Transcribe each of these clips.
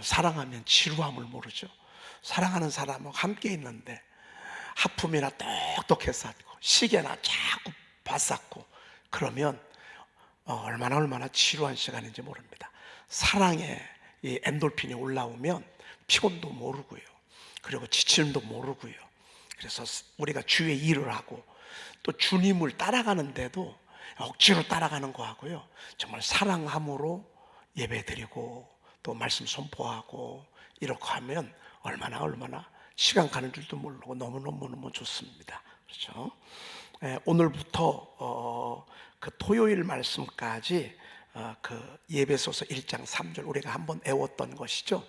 사랑하면 지루함을 모르죠. 사랑하는 사람하고 함께 있는데 하품이나 똑똑해서 하고 시계나 자꾸 봤었고 그러면 얼마나 지루한 시간인지 모릅니다. 사랑에 이 엔돌핀이 올라오면 피곤도 모르고요, 그리고 지침도 모르고요. 그래서 우리가 주의 일을 하고 또 주님을 따라가는데도 억지로 따라가는 거 하고요, 정말 사랑함으로 예배드리고 또 말씀 선포하고 이렇게 하면 얼마나 시간 가는 줄도 모르고 너무너무 좋습니다. 그렇죠? 오늘부터 그 토요일 말씀까지 그 예배소서 1장 3절 우리가 한번 애웠던 것이죠.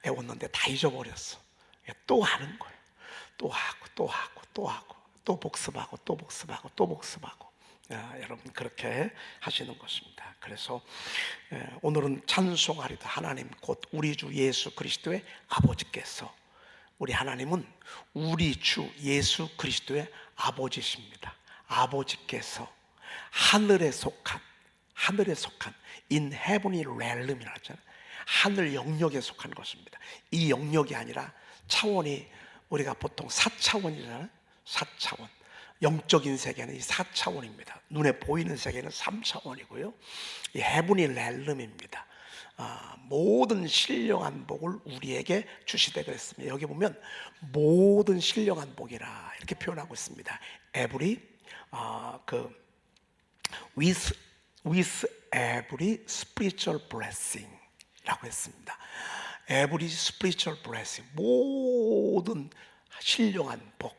애웠는데 다 잊어버렸어. 또 하는 거예요. 또 하고 또 복습하고 또 복습하고 또 복습하고. 여러분 그렇게 하시는 것입니다. 그래서 오늘은 찬송하리다. 하나님 곧 우리 주 예수 그리스도의 아버지께서, 우리 하나님은 우리 주 예수 그리스도의 아버지십니다. 아버지께서 하늘에 속한 in heavenly realm이라고 하잖아요. 하늘 영역에 속한 것입니다. 이 영역이 아니라 차원이 우리가 보통 4차원이잖아요. 4차원. 영적인 세계는 이 4차원입니다. 눈에 보이는 세계는 3차원이고요. 이 heavenly realm입니다. 모든 신령한 복을 우리에게 주시되 그랬습니다. 여기 보면 모든 신령한 복이라 이렇게 표현하고 있습니다. Every with every spiritual blessing 라고 했습니다. Every spiritual blessing, 모든 신령한 복.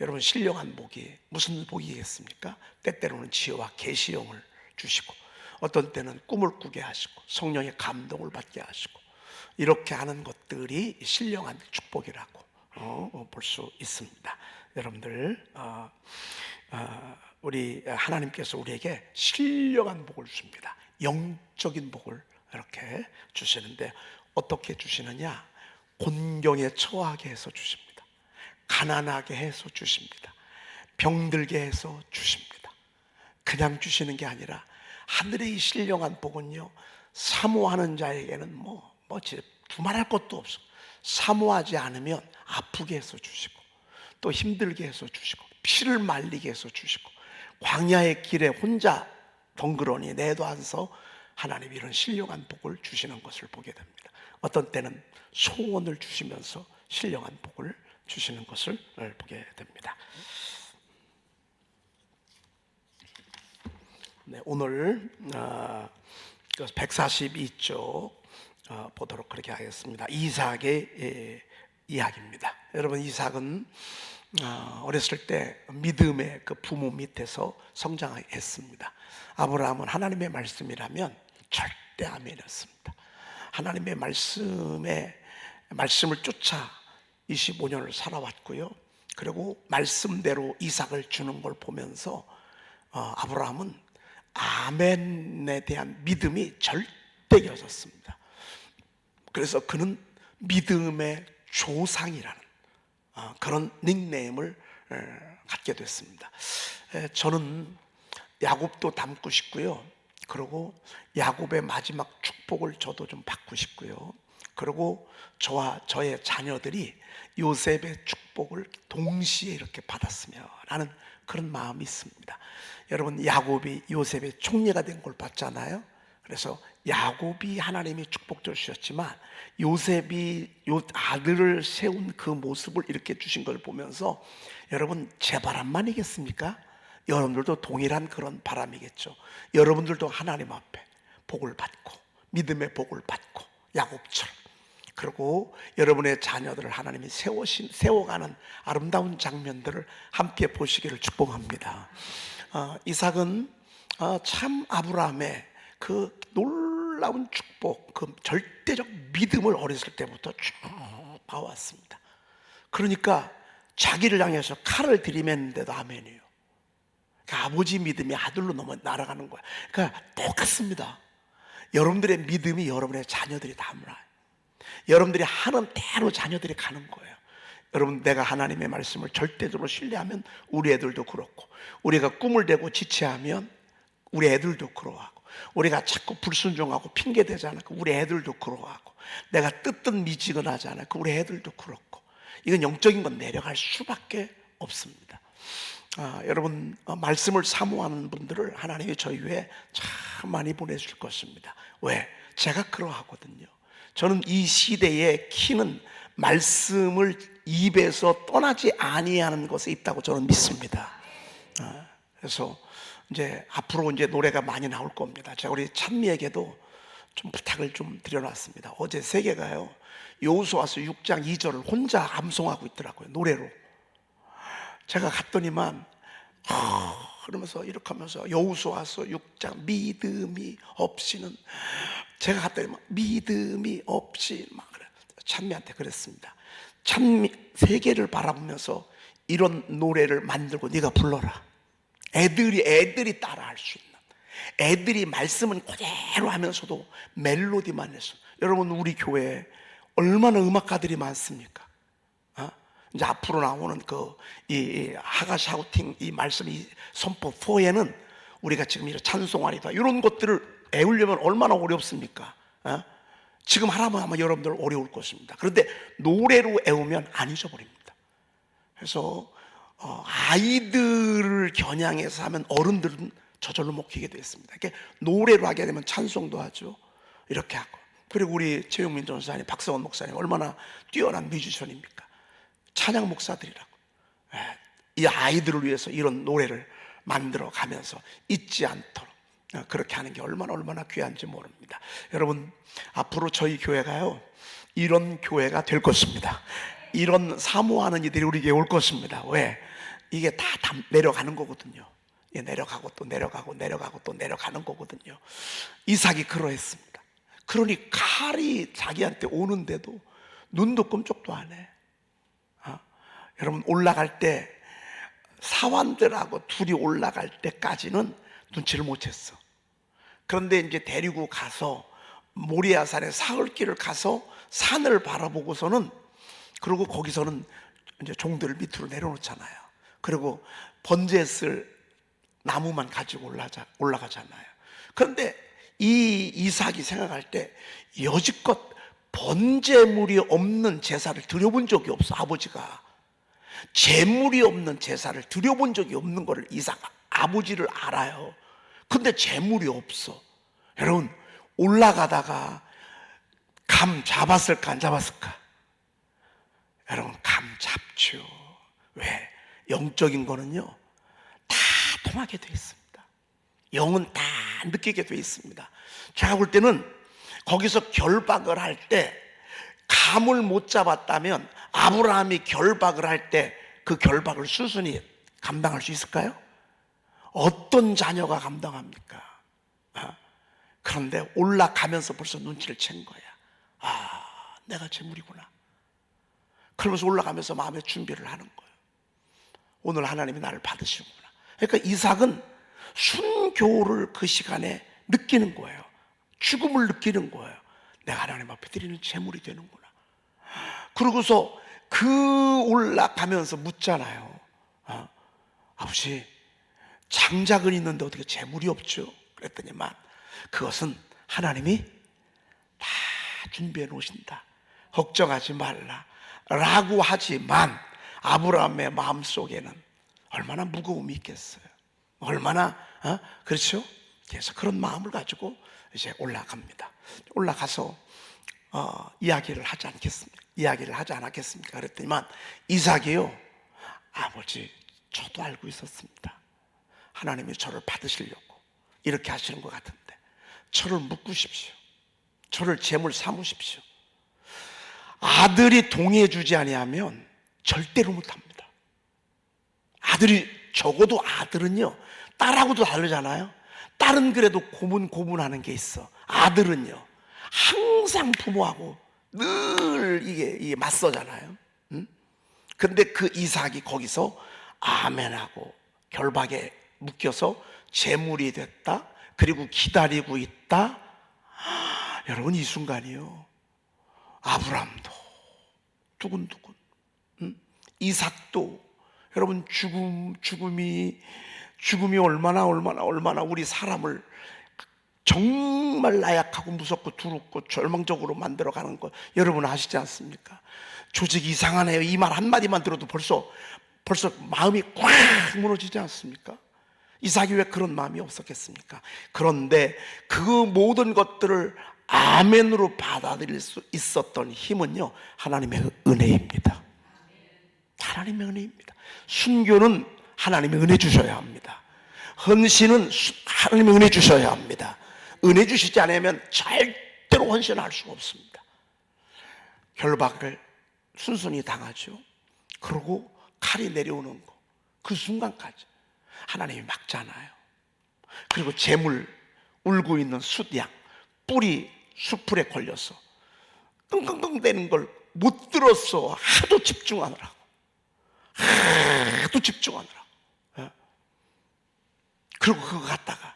여러분 신령한 복이 무슨 복이겠습니까? 때때로는 지혜와 계시형을 주시고 어떤 때는 꿈을 꾸게 하시고 성령의 감동을 받게 하시고 이렇게 하는 것들이 신령한 축복이라고 볼 수 있습니다. 여러분들 우리 하나님께서 우리에게 신령한 복을 줍니다. 영적인 복을 이렇게 주시는데 어떻게 주시느냐? 곤경에 처하게 해서 주십니다. 가난하게 해서 주십니다. 병들게 해서 주십니다. 그냥 주시는 게 아니라 하늘의 이 신령한 복은요, 사모하는 자에게는 두말할 것도 없어. 사모하지 않으면 아프게 해서 주시고 또 힘들게 해서 주시고 피를 말리게 해서 주시고 광야의 길에 혼자 덩그러니 내도안서 하나님이 이런 신령한 복을 주시는 것을 보게 됩니다. 어떤 때는 소원을 주시면서 신령한 복을 주시는 것을 보게 됩니다. 네, 오늘 142쪽 보도록 그렇게 하겠습니다. 이삭의 이야기입니다. 여러분, 이삭은 어렸을 때 믿음의 그 부모 밑에서 성장했습니다. 아브라함은 하나님의 말씀이라면 절대 아멘이었습니다. 하나님의 말씀을 쫓아 25년을 살아왔고요. 그리고 말씀대로 이삭을 주는 걸 보면서 아브라함은 아멘에 대한 믿음이 절대여졌습니다. 그래서 그는 믿음의 조상이라는 그런 닉네임을 갖게 됐습니다. 저는 야곱도 닮고 싶고요. 그리고 야곱의 마지막 축복을 저도 좀 받고 싶고요. 그리고 저와 저의 자녀들이 요셉의 축복을 동시에 이렇게 받았으면 하는 그런 마음이 있습니다. 여러분, 야곱이 요셉의 총리가 된 걸 봤잖아요. 그래서 야곱이 하나님이 축복을 주셨지만 요셉이 아들을 세운 그 모습을 이렇게 주신 걸 보면서 여러분, 제 바람만이겠습니까? 여러분들도 동일한 그런 바람이겠죠. 여러분들도 하나님 앞에 복을 받고 믿음의 복을 받고 야곱처럼, 그리고 여러분의 자녀들을 하나님이 세워가는 아름다운 장면들을 함께 보시기를 축복합니다. 이삭은 참 아브라함의 그 놀라운 축복, 그 절대적 믿음을 어렸을 때부터 쭉 봐왔습니다. 그러니까 자기를 향해서 칼을 들이맸는데도 아멘이에요. 그러니까 아버지 믿음이 아들로 날아가는 거야. 그러니까 똑같습니다. 여러분들의 믿음이 여러분의 자녀들이 담으라. 여러분들이 하는 대로 자녀들이 가는 거예요. 여러분, 내가 하나님의 말씀을 절대적으로 신뢰하면 우리 애들도 그렇고, 우리가 꿈을 대고 지체하면 우리 애들도 그러하고, 우리가 자꾸 불순종하고 핑계대지 않고 우리 애들도 그러하고, 내가 뜨뜻미지근하지 않아요. 그 우리 애들도 그렇고. 이건 영적인 건 내려갈 수밖에 없습니다. 여러분, 말씀을 사모하는 분들을 하나님이 저희 위해 참 많이 보내줄 것입니다. 왜? 제가 그러하거든요. 저는 이 시대의 키는 말씀을 입에서 떠나지 아니하는 것에 있다고 저는 믿습니다. 그래서 이제 앞으로 이제 노래가 많이 나올 겁니다. 제가 우리 찬미에게도 좀 부탁을 좀 드려놨습니다. 어제 세계가요, 여호수아서 6장 2절을 혼자 암송하고 있더라고요, 노래로. 제가 갔더니만 그러면서 이렇게 하면서 여호수아서 6장 믿음이 없이는, 제가 갔더니만 믿음이 없이 막 그래. 찬미한테 그랬습니다. 찬미 세계를 바라보면서 이런 노래를 만들고 네가 불러라. 애들이 따라할 수 있는, 애들이 말씀은 그대로 하면서도 멜로디만 해서. 여러분, 우리 교회에 얼마나 음악가들이 많습니까? 이제 앞으로 나오는 이 하가 샤우팅, 이 말씀, 이 선포 4에는 우리가 지금 이런 찬송아리다 이런 것들을 애우려면 얼마나 어렵습니까? 지금 하라면 아마 여러분들 어려울 것입니다. 그런데 노래로 애우면 안 잊어버립니다. 그래서 아이들을 겨냥해서 하면 어른들은 저절로 먹히게 되었습니다. 이렇게 노래로 하게 되면 찬송도 하죠. 이렇게 하고. 그리고 우리 최용민 전사님, 박성원 목사님 얼마나 뛰어난 뮤지션입니까? 찬양 목사들이라고. 이 아이들을 위해서 이런 노래를 만들어 가면서 잊지 않도록 그렇게 하는 게 얼마나 귀한지 모릅니다. 여러분, 앞으로 저희 교회가요, 이런 교회가 될 것입니다. 이런 사모하는 이들이 우리에게 올 것입니다. 왜? 이게 다 내려가는 거거든요. 내려가고 또 내려가고 내려가고 또 내려가는 거거든요. 이삭이 그러했습니다. 그러니 칼이 자기한테 오는데도 눈도 끔찍도 안 해. 여러분, 올라갈 때 사환들하고 둘이 올라갈 때까지는 눈치를 못 챘어. 그런데 이제 데리고 가서 모리아산의 사흘길을 가서 산을 바라보고서는, 그리고 거기서는 이제 종들을 밑으로 내려놓잖아요. 그리고 번제에 쓸 나무만 가지고 올라가잖아요. 그런데 이 이삭이 생각할 때 여지껏 번제물이 없는 제사를 드려본 적이 없어. 아버지가 제물이 없는 제사를 드려본 적이 없는 거를 이삭 아버지를 알아요. 근데 제물이 없어. 여러분, 올라가다가 감 잡았을까 안 잡았을까? 여러분, 감 잡죠. 왜? 영적인 거는요 다 통하게 돼 있습니다. 영은 다 느끼게 돼 있습니다. 제가 볼 때는 거기서 결박을 할 때 감을 못 잡았다면 아브라함이 결박을 할 때 그 결박을 수순이 감당할 수 있을까요? 어떤 자녀가 감당합니까? 그런데 올라가면서 벌써 눈치를 챈 거야. 내가 재물이구나. 그러면서 올라가면서 마음의 준비를 하는 거예요. 오늘 하나님이 나를 받으시구나. 그러니까 이삭은 순교를 그 시간에 느끼는 거예요. 죽음을 느끼는 거예요. 내가 하나님 앞에 드리는 재물이 되는구나. 그러고서 올라가면서 묻잖아요. 아버지, 장작은 있는데 어떻게 재물이 없죠? 그랬더니만 그것은 하나님이 다 준비해 놓으신다. 걱정하지 말라 라고 하지만 아브라함의 마음속에는 얼마나 무거움이 있겠어요. 얼마나 그렇죠? 그래서 그런 마음을 가지고 이제 올라갑니다. 올라가서 이야기를 하지 않았겠습니까? 그랬더니만 이삭이요, 아버지, 저도 알고 있었습니다. 하나님이 저를 받으시려고 이렇게 하시는 것 같은데 저를 묶으십시오. 저를 제물 삼으십시오. 아들이 동의해 주지 아니하면 절대로 못합니다. 아들이, 적어도 아들은요, 딸하고도 다르잖아요. 딸은 그래도 고문하는 게 있어. 아들은요 항상 부모하고 늘 이게 맞서잖아요. 근데 그 이삭이 거기서 아멘하고 결박에 묶여서 제물이 됐다. 그리고 기다리고 있다. 여러분, 이 순간이요, 아브람도 두근두근, 이삭도, 여러분, 죽음이 얼마나 우리 사람을 정말 나약하고 무섭고 두렵고 절망적으로 만들어가는 거 여러분 아시지 않습니까? 조직 이상하네요. 이 말 한마디만 들어도 벌써 마음이 꽉 무너지지 않습니까? 이삭이 왜 그런 마음이 없었겠습니까? 그런데 그 모든 것들을 아멘으로 받아들일 수 있었던 힘은요, 하나님의 은혜입니다. 하나님의 은혜입니다. 순교는 하나님의 은혜 주셔야 합니다. 헌신은 하나님의 은혜 주셔야 합니다. 은혜 주시지 않으면 절대로 헌신할 수가 없습니다. 결박을 순순히 당하죠. 그러고 칼이 내려오는 거, 그 순간까지 하나님이 막잖아요. 그리고 재물, 울고 있는 숫양, 뿔이 수풀에 걸려서 끙끙끙 대는 걸 못 들었어. 하도 집중하느라고. 그리고 그거 갖다가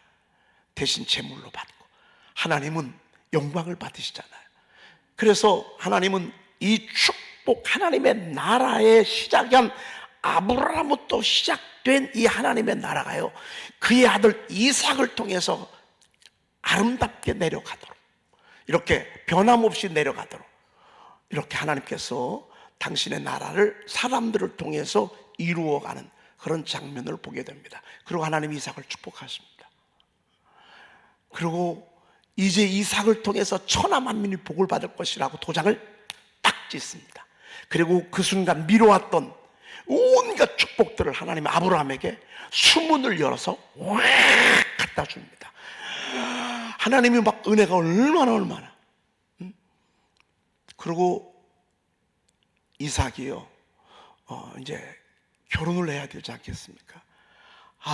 대신 제물로 받고, 하나님은 영광을 받으시잖아요. 그래서 하나님은 이 축복, 하나님의 나라의 시작한 아브라함부터 시작된 이 하나님의 나라가요, 그의 아들 이삭을 통해서 아름답게 내려가도록, 이렇게 변함없이 내려가도록, 이렇게 하나님께서 당신의 나라를 사람들을 통해서 이루어가는 그런 장면을 보게 됩니다. 그리고 하나님이 이삭을 축복하십니다. 그리고 이제 이삭을 통해서 천하 만민이 복을 받을 것이라고 도장을 딱 짓습니다. 그리고 그 순간 미뤄왔던 온갖 축복들을 하나님이 아브라함에게 수문을 열어서 확 갖다 줍니다. 하나님이 막 은혜가 얼마나. 그리고 이삭이요, 이제 결혼을 해야 되지 않겠습니까?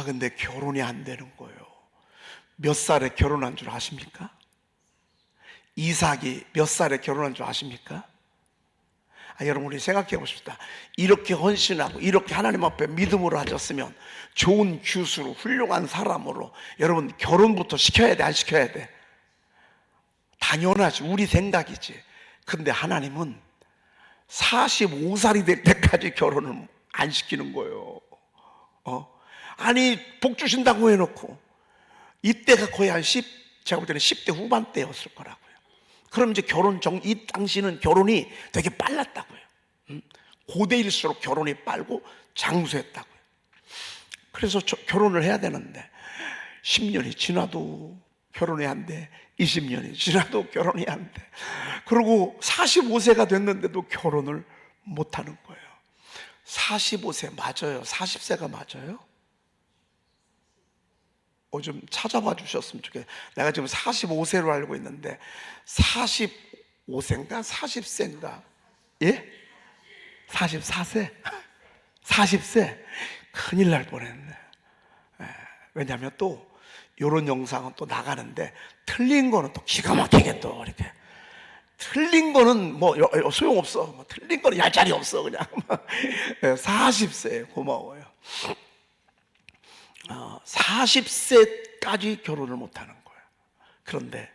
근데 결혼이 안 되는 거예요. 몇 살에 결혼한 줄 아십니까? 이삭이 몇 살에 결혼한 줄 아십니까? 여러분, 우리 생각해 봅시다. 이렇게 헌신하고 이렇게 하나님 앞에 믿음으로 하셨으면 좋은 교수로, 훌륭한 사람으로, 여러분 결혼부터 시켜야 돼, 안 시켜야 돼? 당연하지, 우리 생각이지. 근데 하나님은 45살이 될 때까지 결혼을 안 시키는 거예요. 아니, 복 주신다고 해놓고 이때가 거의 제가 볼 때는 10대 후반대였을 거라고요. 그럼 이제 이 당시는 결혼이 되게 빨랐다고요. 고대일수록 결혼이 빨고 장수했다고요. 그래서 결혼을 해야 되는데 10년이 지나도 결혼이 안 돼. 20년이 지나도 결혼이 안 돼. 그리고 45세가 됐는데도 결혼을 못 하는 거예요. 45세 맞아요? 40세가 맞아요? 좀 찾아봐 주셨으면 좋겠어요. 내가 지금 45세로 알고 있는데 45세인가? 40세인가? 예? 44세? 40세? 큰일 날 뻔했네. 왜냐하면 또 이런 영상은 또 나가는데 틀린 거는 또 기가 막히게 또 이렇게, 틀린 거는 뭐 소용없어, 뭐 틀린 거는 얄짤이 없어 그냥. 40세 고마워요. 40세까지 결혼을 못하는 거예요. 그런데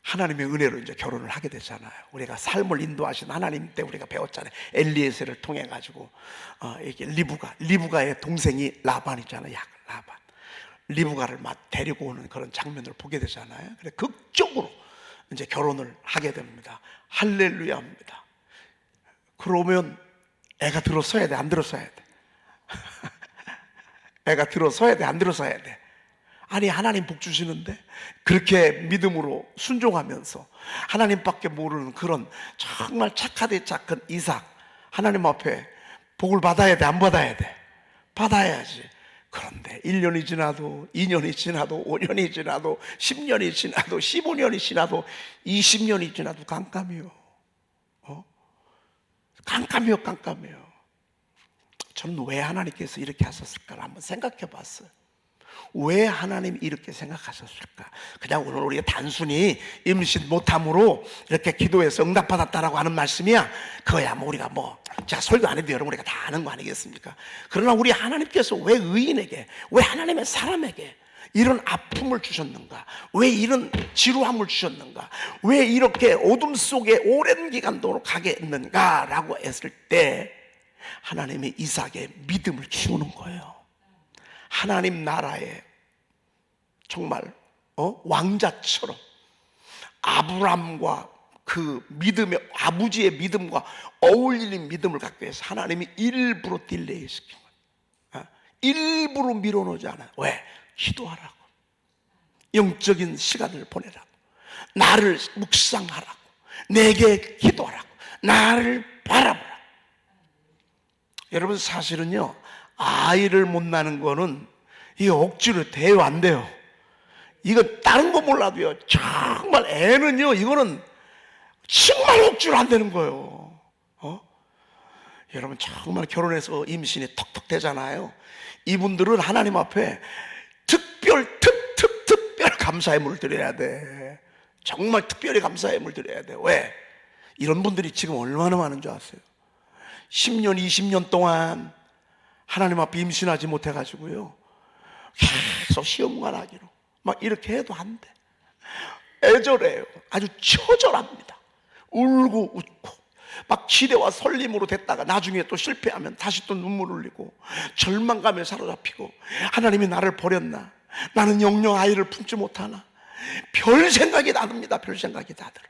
하나님의 은혜로 이제 결혼을 하게 되잖아요. 우리가 삶을 인도하신 하나님 때 우리가 배웠잖아요. 엘리에셀을 통해 가지고 이게 리브가의 동생이 라반이잖아요. 라반, 리브가를 막 데리고 오는 그런 장면을 보게 되잖아요. 그래 극적으로 이제 결혼을 하게 됩니다. 할렐루야입니다. 그러면 애가 들어서야 돼, 안 들어서야 돼? 애가 들어서야 돼, 안 들어서야 돼? 아니, 하나님 복 주시는데 그렇게 믿음으로 순종하면서 하나님밖에 모르는 그런 정말 착하디 착한 이삭, 하나님 앞에 복을 받아야 돼, 안 받아야 돼? 받아야지. 그런데 1년이 지나도 2년이 지나도 5년이 지나도 10년이 지나도 15년이 지나도 20년이 지나도 깜깜해요. 깜깜해요. 저는 왜 하나님께서 이렇게 하셨을까를 한번 생각해 봤어요. 왜 하나님이 이렇게 생각하셨을까? 그냥 오늘 우리가 단순히 임신 못함으로 이렇게 기도해서 응답받았다라고 하는 말씀이야. 그거야 뭐 우리가 제가 설교 안 해도 여러분 우리가 다 아는 거 아니겠습니까? 그러나 우리 하나님께서 왜 의인에게, 왜 하나님의 사람에게 이런 아픔을 주셨는가? 왜 이런 지루함을 주셨는가? 왜 이렇게 어둠 속에 오랜 기간 동안 가게 했는가? 라고 했을 때 하나님의 이삭의 믿음을 키우는 거예요. 하나님 나라에 정말 왕자처럼 아브람과 그 믿음의 아버지의 믿음과 어울리는 믿음을 갖기 위해서 하나님이 일부러 딜레이 시킨 거예요. 일부러 밀어놓지 않아요. 왜? 기도하라고. 영적인 시간을 보내라고. 나를 묵상하라고. 내게 기도하라고. 나를 바라보라고. 여러분, 사실은요, 아이를 못 낳는 거는 이 억지로 대요 안 돼요. 이거 다른 거 몰라도요, 정말 애는요, 이거는 정말 억지로 안 되는 거예요. 여러분, 정말 결혼해서 임신이 턱턱 되잖아요. 이분들은 하나님 앞에 특별 감사의 물을 드려야 돼. 정말 특별히 감사의 물을 드려야 돼. 왜? 이런 분들이 지금 얼마나 많은 줄 아세요? 10년, 20년 동안 하나님 앞에 임신하지 못해가지고요, 계속 시험관 하기로 막 이렇게 해도 안 돼. 애절해요. 아주 처절합니다. 울고 웃고 막 기대와 설렘으로 됐다가 나중에 또 실패하면 다시 또 눈물 흘리고 절망감에 사로잡히고, 하나님이 나를 버렸나? 나는 영영 아이를 품지 못하나? 별 생각이 다 듭니다. 별 생각이 다 들어.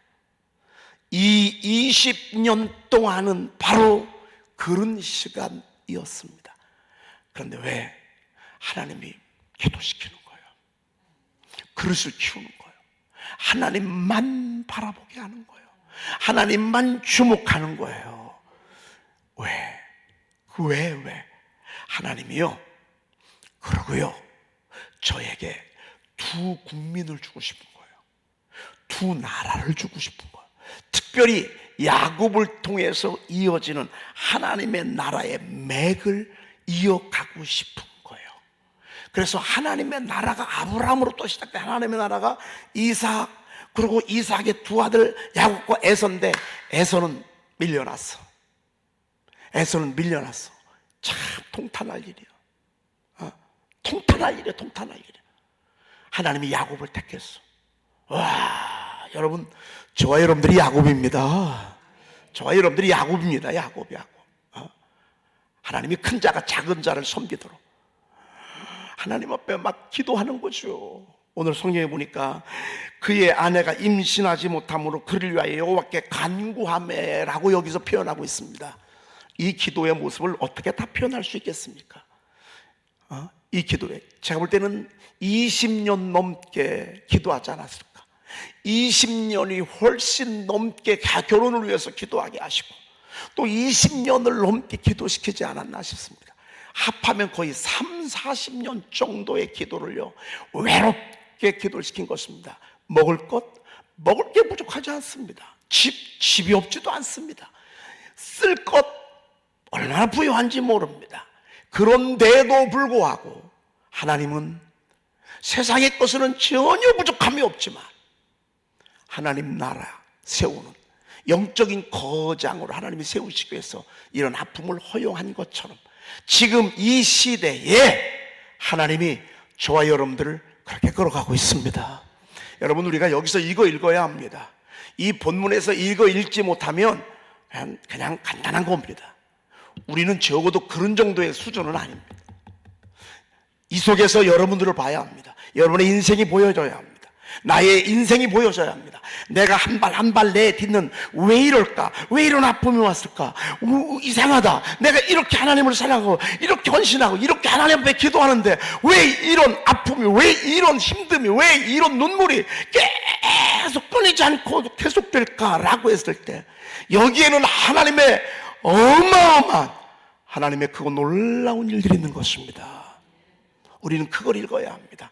이 20년 동안은 바로 그런 시간이었습니다. 그런데 왜? 하나님이 기도시키는 거예요. 그릇을 키우는 거예요. 하나님만 바라보게 하는 거예요. 하나님만 주목하는 거예요. 왜? 왜? 하나님이요, 그러고요, 저에게 두 국민을 주고 싶은 거예요. 두 나라를 주고 싶은 거예요. 특별히 야곱을 통해서 이어지는 하나님의 나라의 맥을 이어가고 싶은 거예요. 그래서 하나님의 나라가 아브라함으로 또 시작된 하나님의 나라가 이삭, 그리고 이삭의 두 아들 야곱과 에서인데, 에서는 밀려났어. 참 통탄할 일이야. 통탄할 일이야. 하나님이 야곱을 택했어. 와, 여러분, 저와 여러분들이 야곱. 하나님이 큰 자가 작은 자를 섬기도록 하나님 앞에 막 기도하는 거죠. 오늘 성경에 보니까 그의 아내가 임신하지 못함으로 그를 위하여 여호와께 간구하매라고 여기서 표현하고 있습니다. 이 기도의 모습을 어떻게 다 표현할 수 있겠습니까? 이 기도에 제가 볼 때는 20년 넘게 기도하지 않았을까? 20년이 훨씬 넘게 결혼을 위해서 기도하게 하시고, 또 20년을 넘게 기도시키지 않았나 싶습니다. 합하면 거의 40년 정도의 기도를요, 외롭게 기도를 시킨 것입니다. 먹을 게 부족하지 않습니다. 집이 없지도 않습니다. 쓸 것 얼마나 부유한지 모릅니다. 그런데도 불구하고 하나님은 세상의 것은 전혀 부족함이 없지만 하나님 나라 세우는 영적인 거장으로 하나님이 세우시기 위해서 이런 아픔을 허용한 것처럼 지금 이 시대에 하나님이 저와 여러분들을 그렇게 끌어가고 있습니다. 여러분, 우리가 여기서 이거 읽어야 합니다. 이 본문에서 이거 읽지 못하면 그냥 간단한 겁니다. 우리는 적어도 그런 정도의 수준은 아닙니다. 이 속에서 여러분들을 봐야 합니다. 여러분의 인생이 보여져야 합니다. 나의 인생이 보여져야 합니다. 내가 한 발 내딛는, 왜 이럴까? 왜 이런 아픔이 왔을까? 이상하다. 내가 이렇게 하나님을 사랑하고 이렇게 헌신하고 이렇게 하나님 앞에 기도하는데 왜 이런 아픔이, 왜 이런 힘듦이, 왜 이런 눈물이 계속 끊이지 않고 계속될까라고 했을 때, 여기에는 하나님의 어마어마한, 하나님의 크고 놀라운 일들이 있는 것입니다. 우리는 그걸 읽어야 합니다.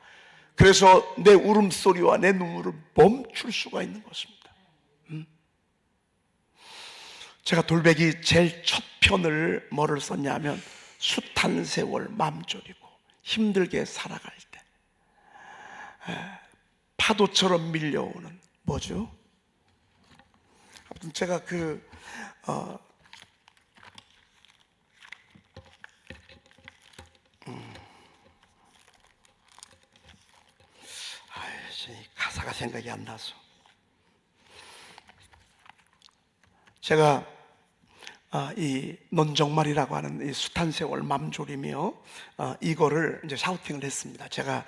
그래서 내 울음소리와 내 눈물을 멈출 수가 있는 것입니다. 제가 돌베기 제일 첫 편을 뭐를 썼냐면, 숱한 세월 맘 졸이고 힘들게 살아갈 때 파도처럼 밀려오는, 뭐죠? 아무튼 제가 가사가 생각이 안 나서, 제가 이 넌 정말이라고 하는 이 숱한 세월 맘졸이며 이거를 이제 샤우팅을 했습니다. 제가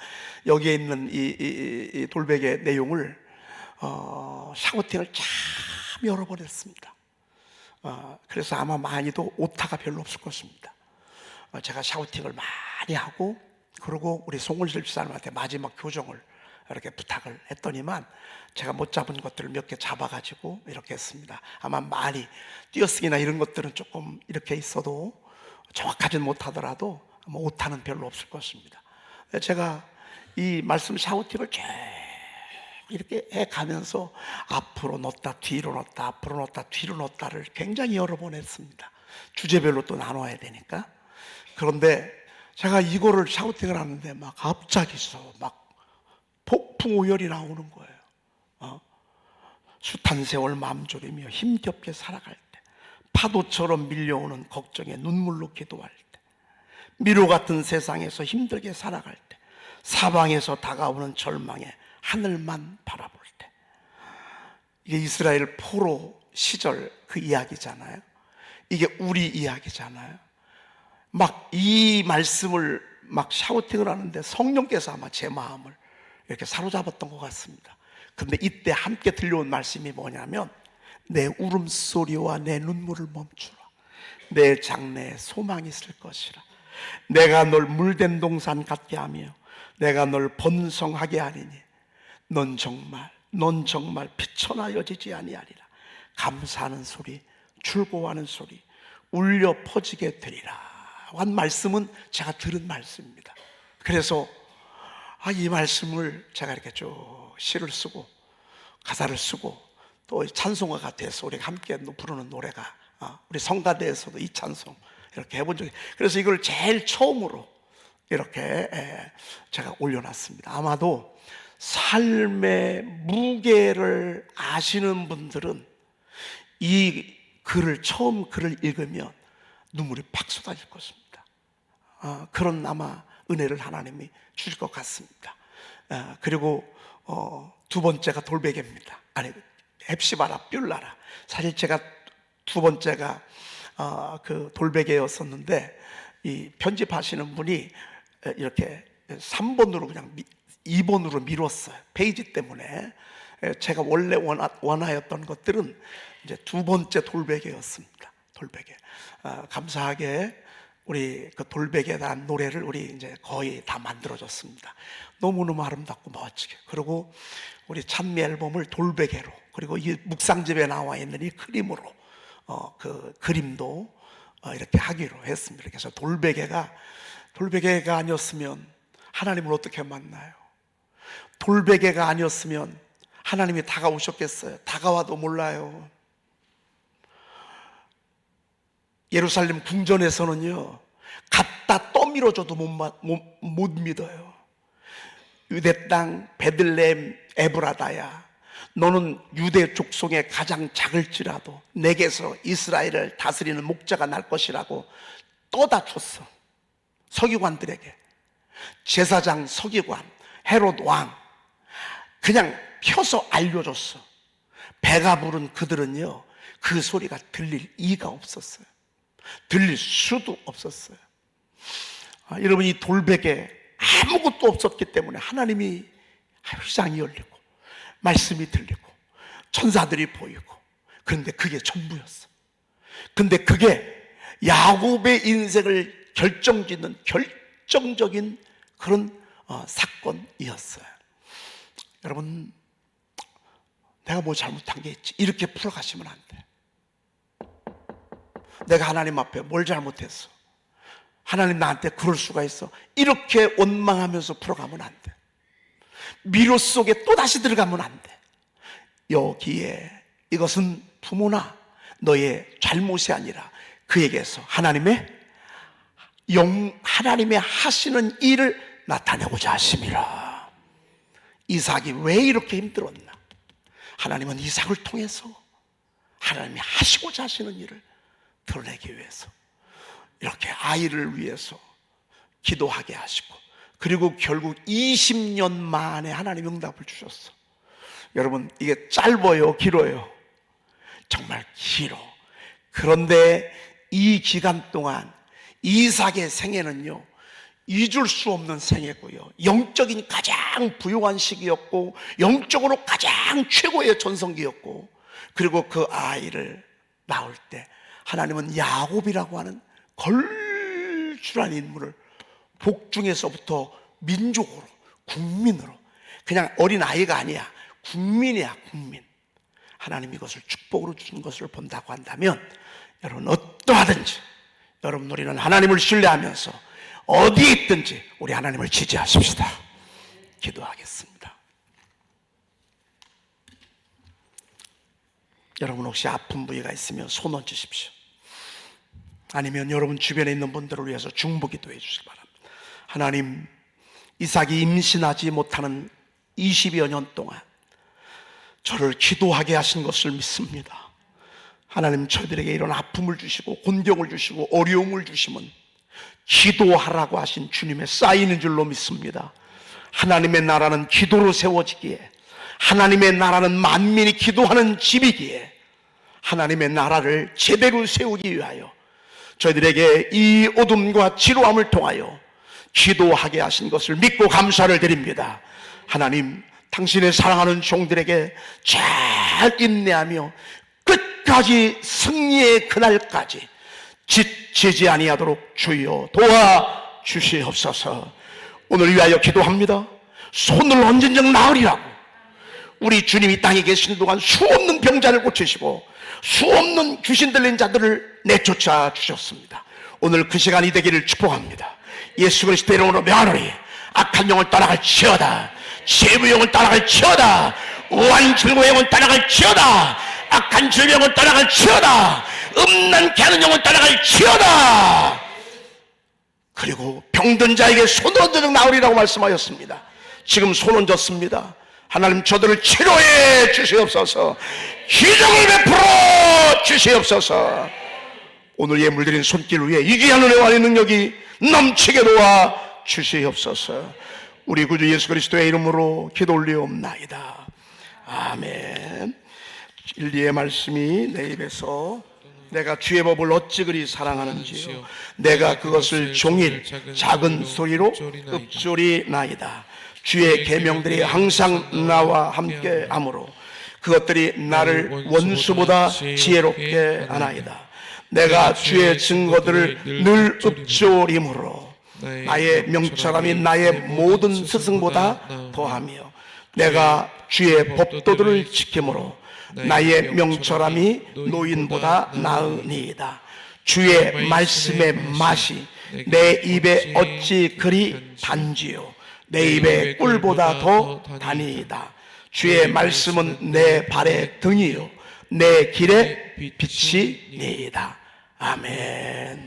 여기에 있는 이 돌베개 내용을 샤우팅을 참 여러 번 했습니다. 그래서 아마 많이도 오타가 별로 없을 것입니다. 제가 샤우팅을 많이 하고, 그리고 우리 송은실 집사님한테 마지막 교정을 이렇게 부탁을 했더니만 제가 못 잡은 것들을 몇 개 잡아가지고 이렇게 했습니다. 아마 많이 띄어쓰기나 이런 것들은 조금 이렇게 있어도 정확하진 못하더라도 아마 오타는 별로 없을 것입니다. 제가 이 말씀 샤우팅을 쭉 이렇게 해가면서 앞으로 넣었다 뒤로 넣었다 앞으로 넣었다 뒤로 넣었다를 굉장히 여러 번 했습니다. 주제별로 또 나눠야 되니까. 그런데 제가 이거를 샤우팅을 하는데 막 갑자기서 막 폭풍우열이 나오는 거예요. 숱한 세월 마음 졸이며 힘겹게 살아갈 때, 파도처럼 밀려오는 걱정에 눈물로 기도할 때, 미로 같은 세상에서 힘들게 살아갈 때, 사방에서 다가오는 절망에 하늘만 바라볼 때. 이게 이스라엘 포로 시절 그 이야기잖아요. 이게 우리 이야기잖아요. 막 이 말씀을 막 샤우팅을 하는데 성령께서 아마 제 마음을 이렇게 사로잡았던 것 같습니다. 근데 이때 함께 들려온 말씀이 뭐냐면, 내 울음소리와 내 눈물을 멈추라. 내 장래에 소망이 있을 것이라. 내가 널 물된 동산 같게 하며 내가 널 번성하게 하리니 넌 정말 피쳐나 여지지 아니하리라. 감사하는 소리, 즐거워하는 소리 울려 퍼지게 되리라 한 말씀은 제가 들은 말씀입니다. 그래서 이 말씀을 제가 이렇게 쭉 시를 쓰고 가사를 쓰고 또 찬송가가 돼서 우리가 함께 부르는 노래가 우리 성가대에서도 이 찬송 이렇게 해본 적이, 그래서 이걸 제일 처음으로 이렇게 제가 올려놨습니다. 아마도 삶의 무게를 아시는 분들은 이 글을 처음 글을 읽으면 눈물이 팍 쏟아질 것입니다. 그런 아마 은혜를 하나님이 주실 것 같습니다. 그리고 두 번째가 돌베개입니다. 아니, 헵시바라 뷸라라. 사실 제가 두 번째가 그 돌베개였었는데, 이 편집하시는 분이 이렇게 3번으로 그냥 2번으로 미뤘어요. 페이지 때문에. 제가 원래 원하였던 것들은 이제 두 번째 돌베개였습니다. 돌베개. 감사하게 우리 그 돌베개에 대한 노래를 우리 이제 거의 다 만들어졌습니다. 너무너무 아름답고 멋지게. 그리고 우리 찬미 앨범을 돌베개로, 그리고 이 묵상집에 나와 있는 이 그림으로 그 그림도 이렇게 하기로 했습니다. 그래서 돌베개가 아니었으면 하나님을 어떻게 만나요? 돌베개가 아니었으면 하나님이 다가오셨겠어요? 다가와도 몰라요. 예루살렘 궁전에서는요, 갖다 떠밀어줘도 못 믿어요. 유대 땅 베들레헴 에브라다야, 너는 유대 족속의 가장 작을지라도 내게서 이스라엘을 다스리는 목자가 날 것이라고 떠다 줬어. 서기관들에게, 제사장 서기관, 헤롯 왕, 그냥 펴서 알려줬어. 배가 부른 그들은요, 그 소리가 들릴 이가 없었어요. 들릴 수도 없었어요. 여러분, 이 돌베개 아무것도 없었기 때문에 하나님이 휘장이 열리고 말씀이 들리고 천사들이 보이고, 그런데 그게 전부였어. 근데 그게 야곱의 인생을 결정짓는 결정적인 그런 사건이었어요. 여러분, 내가 뭐 잘못한 게 있지 이렇게 풀어가시면 안 돼. 내가 하나님 앞에 뭘 잘못했어, 하나님 나한테 그럴 수가 있어, 이렇게 원망하면서 풀어가면 안 돼. 미로 속에 또다시 들어가면 안 돼. 여기에 이것은 부모나 너의 잘못이 아니라 그에게서 하나님의 하시는 일을 나타내고자 하심이라. 이삭이 왜 이렇게 힘들었나? 하나님은 이삭을 통해서 하나님이 하시고자 하시는 일을 드러내기 위해서 이렇게 아이를 위해서 기도하게 하시고, 그리고 결국 20년 만에 하나님 응답을 주셨어. 여러분, 이게 짧아요 길어요? 정말 길어. 그런데 이 기간 동안 이삭의 생애는요, 잊을 수 없는 생애고요, 영적인 가장 부유한 시기였고, 영적으로 가장 최고의 전성기였고, 그리고 그 아이를 낳을 때 하나님은 야곱이라고 하는 걸출한 인물을 복중에서부터 민족으로, 국민으로, 그냥 어린아이가 아니야, 국민이야, 국민. 하나님이 이것을 축복으로 주신 것을 본다고 한다면, 여러분 어떠하든지 여러분 우리는 하나님을 신뢰하면서 어디에 있든지 우리 하나님을 지지하십시다. 기도하겠습니다. 여러분 혹시 아픈 부위가 있으면 손 얹으십시오. 아니면 여러분 주변에 있는 분들을 위해서 중보기도해 주시기 바랍니다. 하나님, 이삭이 임신하지 못하는 20여 년 동안 저를 기도하게 하신 것을 믿습니다. 하나님, 저희들에게 이런 아픔을 주시고 곤경을 주시고 어려움을 주시면 기도하라고 하신 주님의 쌓이는 줄로 믿습니다. 하나님의 나라는 기도로 세워지기에, 하나님의 나라는 만민이 기도하는 집이기에, 하나님의 나라를 제대로 세우기 위하여 저희들에게 이 어둠과 지루함을 통하여 기도하게 하신 것을 믿고 감사를 드립니다. 하나님, 당신의 사랑하는 종들에게 잘 인내하며 끝까지 승리의 그날까지 지치지 아니하도록 주여 도와주시옵소서. 오늘 위하여 기도합니다. 손을 얹은 적 나으리라고 우리 주님이 땅에 계신 동안 수없는 병자를 고치시고 수없는 귀신 들린 자들을 내쫓아 주셨습니다. 오늘 그 시간이 되기를 축복합니다. 예수 그리스도의 이름으로 명하노니 악한 영을 떠나갈지어다, 세부영을 떠나갈지어다, 우한 증오영을 떠나갈지어다, 악한 질병을 떠나갈지어다, 음란케 하는 영을 떠나갈지어다. 그리고 병든 자에게 손 얹어 나으리라고 말씀하였습니다. 지금 손 얹었습니다. 하나님, 저들을 치료해 주시옵소서. 기적을 베풀어 주시옵소서. 오늘 예물드린 손길 위에 이 귀한 은혜와 능력이 넘치게 도와 주시옵소서. 우리 구주 예수 그리스도의 이름으로 기도 올리옵나이다. 아멘. 진리의 말씀이 내 입에서 내가 주의 법을 어찌 그리 사랑하는지요, 내가 그것을 종일 작은 소리로 읊조리나이다. 주의 계명들이 항상 나와 함께 하므로 그것들이 나를 원수보다 지혜롭게 하나이다. 내가 주의 증거들을 늘 읊조림으로 나의 명철함이 나의 모든 스승보다 더하며, 내가 주의 법도들을 지킴으로 나의 명철함이 노인보다 나으니이다. 주의 말씀의 맛이 내 입에 어찌 그리 단지요, 내 입에 꿀보다 더 다니이다. 주의 말씀은 내 발의 등이요 내 길의 빛이니이다. 아멘.